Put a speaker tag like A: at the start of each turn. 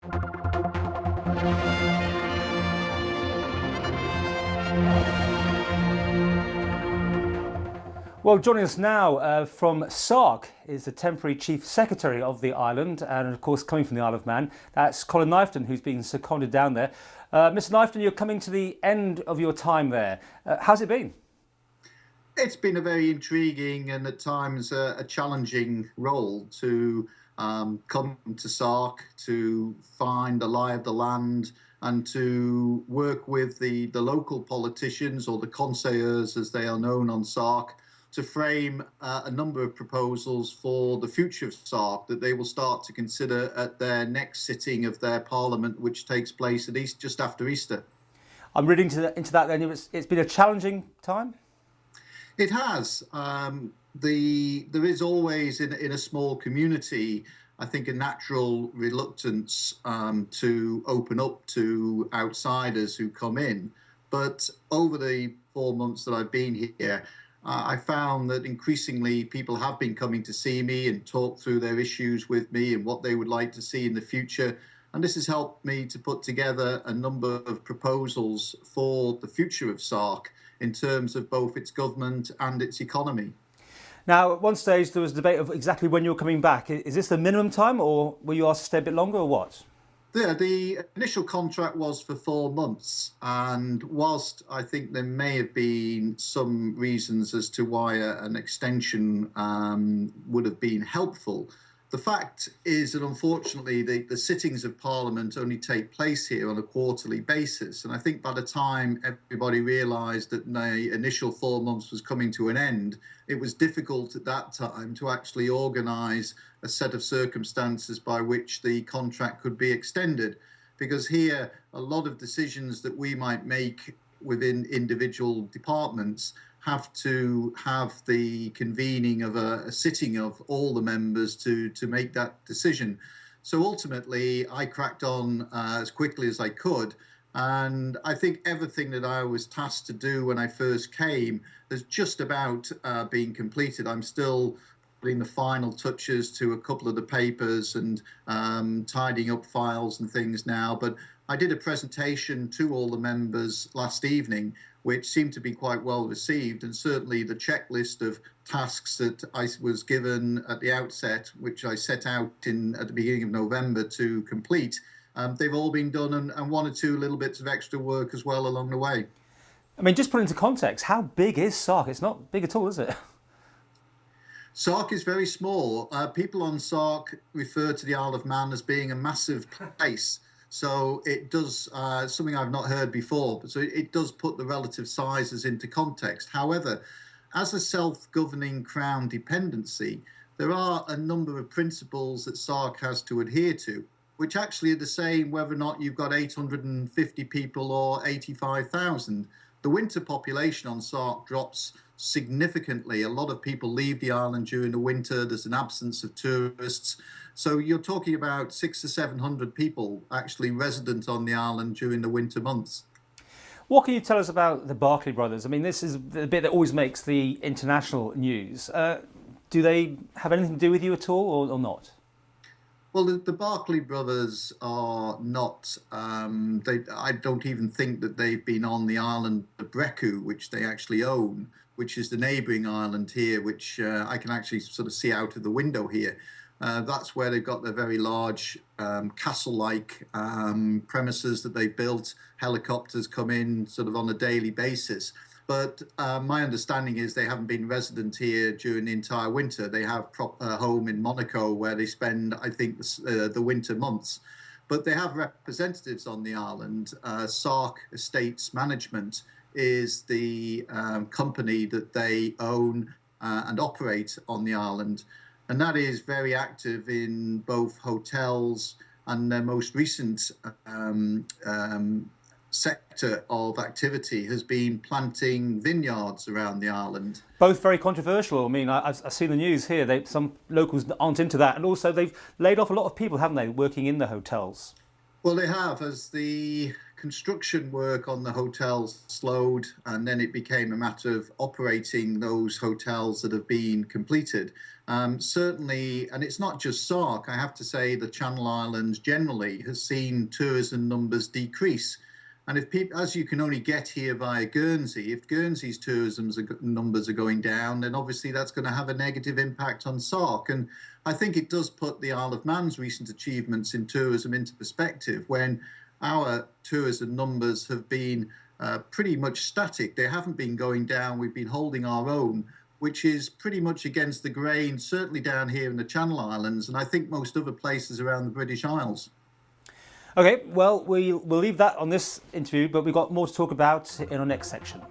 A: Well, joining us now from Sark is the temporary Chief Secretary of the island, and of course coming from the Isle of Man, that's Colin Kniveton, who's been seconded down there. Mr. Kniveton, you're coming to the end of your time there. How's it been?
B: It's been a very intriguing and at times a challenging role to come to Sark, to find the lie of the land and to work with the local politicians, or the conseillers as they are known on Sark, to frame a number of proposals for the future of Sark that they will start to consider at their next sitting of their parliament, which takes place at just after Easter.
A: I'm reading into that then. It's been a challenging time?
B: It has. There is always in a small community, I think, a natural reluctance to open up to outsiders who come in. But over the 4 months that I've been here, I found that increasingly people have been coming to see me and talk through their issues with me and what they would like to see in the future. And this has helped me to put together a number of proposals for the future of Sark in terms of both its government and its economy.
A: Now, at one stage there was debate of exactly when you're coming back. Is this the minimum time, or were you asked to stay a bit longer, or what?
B: The initial contract was for 4 months, and whilst I think there may have been some reasons as to why an extension would have been helpful, the fact is that unfortunately the sittings of Parliament only take place here on a quarterly basis. And I think by the time everybody realised that the initial 4 months was coming to an end, it was difficult at that time to actually organise a set of circumstances by which the contract could be extended. Because here, a lot of decisions that we might make within individual departments have to have the convening of a sitting of all the members to make that decision. So ultimately, I cracked on as quickly as I could. And I think everything that I was tasked to do when I first came has just about been completed. I'm still putting the final touches to a couple of the papers and tidying up files and things now. But I did a presentation to all the members last evening, which seemed to be quite well received. And certainly the checklist of tasks that I was given at the outset, which I set out at the beginning of November to complete, they've all been done, and one or two little bits of extra work as well along the way.
A: I mean, just put into context, how big is Sark? It's not big at all, is it?
B: Sark is very small. People on Sark refer to the Isle of Man as being a massive place. So it does something I've not heard before, but so it does put the relative sizes into context. However, as a self-governing Crown dependency, there are a number of principles that Sark has to adhere to, which actually are the same whether or not you've got 850 people or 85,000. The winter population on Sark drops significantly. A lot of people leave the island during the winter. There's an absence of tourists. So you're talking about 600 to 700 people actually resident on the island during the winter months.
A: What can you tell us about the Barclay brothers? I mean, this is the bit that always makes the international news. Do they have anything to do with you at all, or not?
B: Well, the Barclay brothers are not, I don't even think that they've been on the island of Breccu, which they actually own, which is the neighbouring island here, which I can actually sort of see out of the window here. That's where they've got their very large castle-like premises that they've built. Helicopters come in sort of on a daily basis. But my understanding is they haven't been resident here during the entire winter. They have a home in Monaco where they spend, I think, the winter months. But they have representatives on the island. Sark Estates Management is the company that they own and operate on the island. And that is very active in both hotels, and their most recent sector of activity has been planting vineyards around the island.
A: Both very controversial. I mean, I've seen the news here. Some locals aren't into that, and also they've laid off a lot of people, haven't they, working in the hotels?
B: Well, they have, as the construction work on the hotels slowed, and then it became a matter of operating those hotels that have been completed. Certainly, and it's not just Sark, I have to say the Channel Islands generally has seen tourism numbers decrease. And if people, as you can only get here via Guernsey, if Guernsey's numbers are going down, then obviously that's going to have a negative impact on Sark. And I think it does put the Isle of Man's recent achievements in tourism into perspective when our tourism numbers have been pretty much static. They haven't been going down. We've been holding our own, which is pretty much against the grain, certainly down here in the Channel Islands, and I think most other places around the British Isles.
A: Okay, well, we'll leave that on this interview, but we've got more to talk about in our next section.